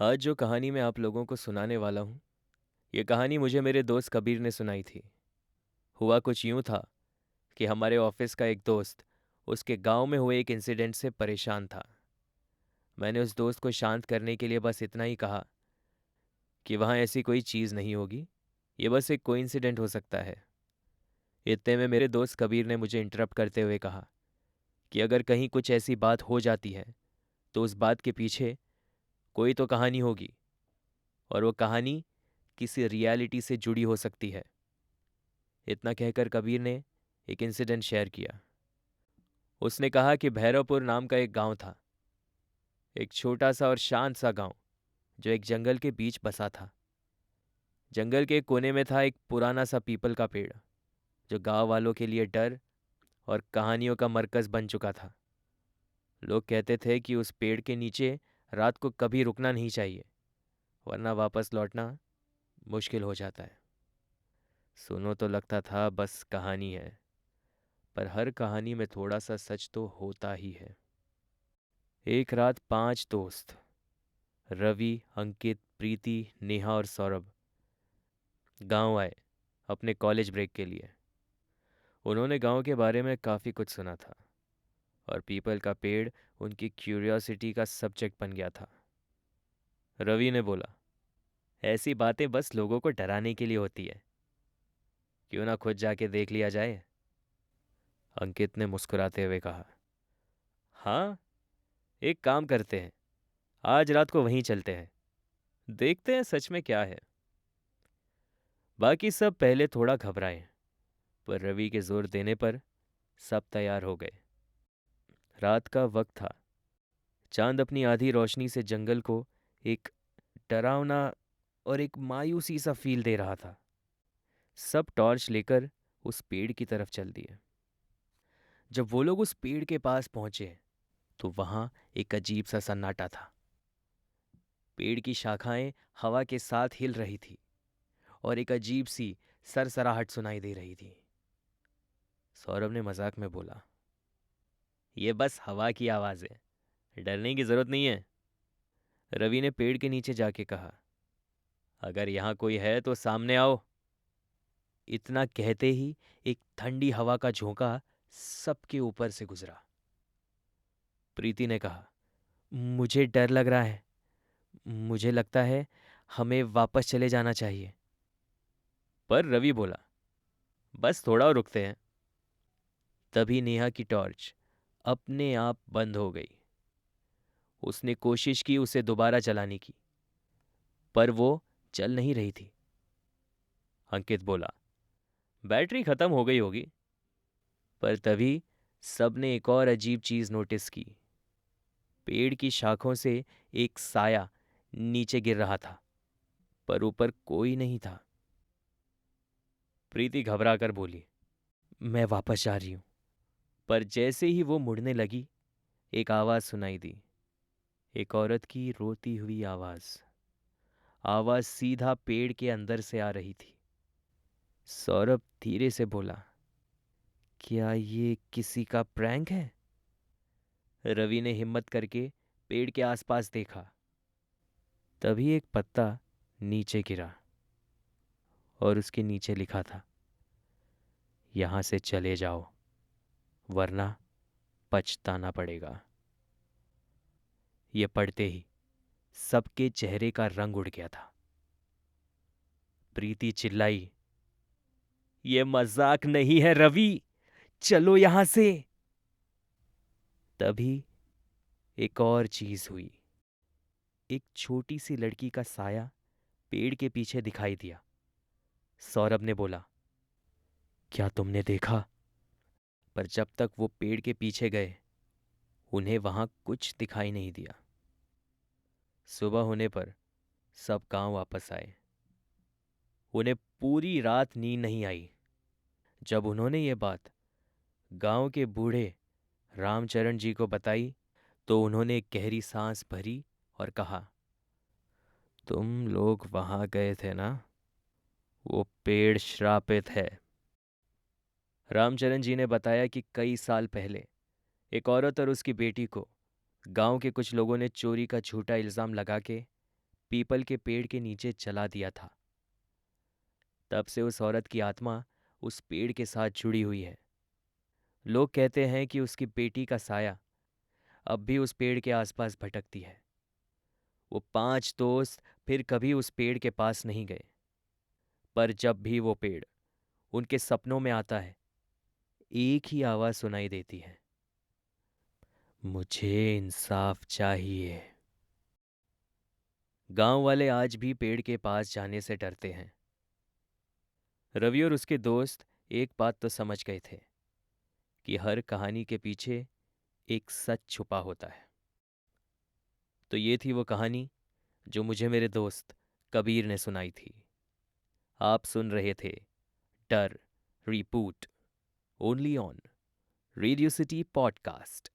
आज जो कहानी मैं आप लोगों को सुनाने वाला हूँ, ये कहानी मुझे मेरे दोस्त कबीर ने सुनाई थी। हुआ कुछ यूँ था कि हमारे ऑफिस का एक दोस्त उसके गांव में हुए एक इंसिडेंट से परेशान था। मैंने उस दोस्त को शांत करने के लिए बस इतना ही कहा कि वहाँ ऐसी कोई चीज़ नहीं होगी, ये बस एक कोइंसिडेंट हो सकता है। इतने में मेरे दोस्त कबीर ने मुझे इंटरप्ट करते हुए कहा कि अगर कहीं कुछ ऐसी बात हो जाती है तो उस बात के पीछे कोई तो कहानी होगी, और वो कहानी किसी रियलिटी से जुड़ी हो सकती है। इतना कहकर कबीर ने एक इंसिडेंट शेयर किया। उसने कहा कि भैरवपुर नाम का एक गांव था, एक छोटा सा और शांत सा गांव जो एक जंगल के बीच बसा था। जंगल के कोने में था एक पुराना सा पीपल का पेड़, जो गांव वालों के लिए डर और कहानियों का मरकज बन चुका था। लोग कहते थे कि उस पेड़ के नीचे रात को कभी रुकना नहीं चाहिए, वरना वापस लौटना मुश्किल हो जाता है। सुनो तो लगता था बस कहानी है, पर हर कहानी में थोड़ा सा सच तो होता ही है। एक रात 5 दोस्त, रवि, अंकित, प्रीति, नेहा और सौरभ, गांव आए अपने कॉलेज ब्रेक के लिए। उन्होंने गांव के बारे में काफ़ी कुछ सुना था, और पीपल का पेड़ उनकी क्यूरियोसिटी का सब्जेक्ट बन गया था। रवि ने बोला, ऐसी बातें बस लोगों को डराने के लिए होती है, क्यों ना खुद जाके देख लिया जाए। अंकित ने मुस्कुराते हुए कहा, हाँ, एक काम करते हैं, आज रात को वहीं चलते हैं, देखते हैं सच में क्या है। बाकी सब पहले थोड़ा घबराए, पर रवि के जोर देने पर सब तैयार हो गए। रात का वक्त था। चांद अपनी आधी रोशनी से जंगल को एक डरावना और एक मायूसी सा फील दे रहा था। सब टॉर्च लेकर उस पेड़ की तरफ चल दिए। जब वो लोग उस पेड़ के पास पहुंचे तो वहां एक अजीब सा सन्नाटा था। पेड़ की शाखाएं हवा के साथ हिल रही थी, और एक अजीब सी सरसराहट सुनाई दे रही थी। सौरभ ने मजाक में बोला, ये बस हवा की आवाज है, डरने की जरूरत नहीं है। रवि ने पेड़ के नीचे जाके कहा, अगर यहाँ कोई है तो सामने आओ। इतना कहते ही एक ठंडी हवा का झोंका सबके ऊपर से गुजरा। प्रीति ने कहा, मुझे डर लग रहा है, मुझे लगता है हमें वापस चले जाना चाहिए। पर रवि बोला, बस थोड़ा और रुकते हैं। तभी नेहा की टॉर्च अपने आप बंद हो गई। उसने कोशिश की उसे दोबारा जलाने की, पर वो चल नहीं रही थी। अंकित बोला, बैटरी खत्म हो गई होगी। पर तभी सबने एक और अजीब चीज नोटिस की। पेड़ की शाखों से एक साया नीचे गिर रहा था, पर ऊपर कोई नहीं था। प्रीति घबरा कर बोली, मैं वापस जा रही हूं। पर जैसे ही वो मुड़ने लगी, एक आवाज सुनाई दी, एक औरत की रोती हुई आवाज। आवाज सीधा पेड़ के अंदर से आ रही थी। सौरभ धीरे से बोला, क्या ये किसी का प्रैंक है? रवि ने हिम्मत करके पेड़ के आसपास देखा। तभी एक पत्ता नीचे गिरा, और उसके नीचे लिखा था, यहां से चले जाओ, वरना पछताना पड़ेगा। ये पढ़ते ही सबके चेहरे का रंग उड़ गया था। प्रीति चिल्लाई, ये मजाक नहीं है रवि, चलो यहां से। तभी एक और चीज हुई। एक छोटी सी लड़की का साया पेड़ के पीछे दिखाई दिया। सौरभ ने बोला, क्या तुमने देखा? पर जब तक वो पेड़ के पीछे गए, उन्हें वहां कुछ दिखाई नहीं दिया। सुबह होने पर सब गांव वापस आए। उन्हें पूरी रात नींद नहीं आई। जब उन्होंने ये बात गांव के बूढ़े रामचरण जी को बताई, तो उन्होंने एक गहरी सांस भरी और कहा, तुम लोग वहां गए थे ना, वो पेड़ श्रापित है। रामचरण जी ने बताया कि कई साल पहले एक औरत और उसकी बेटी को गांव के कुछ लोगों ने चोरी का झूठा इल्जाम लगा के पीपल के पेड़ के नीचे जला दिया था। तब से उस औरत की आत्मा उस पेड़ के साथ जुड़ी हुई है। लोग कहते हैं कि उसकी बेटी का साया अब भी उस पेड़ के आसपास भटकती है। वो 5 दोस्त फिर कभी उस पेड़ के पास नहीं गए, पर जब भी वो पेड़ उनके सपनों में आता है, एक ही आवाज सुनाई देती है, मुझे इंसाफ चाहिए। गांव वाले आज भी पेड़ के पास जाने से डरते हैं। रवि और उसके दोस्त एक बात तो समझ गए थे कि हर कहानी के पीछे एक सच छुपा होता है। तो ये थी वो कहानी जो मुझे मेरे दोस्त कबीर ने सुनाई थी। आप सुन रहे थे डर रिपूट only on Radio City podcast.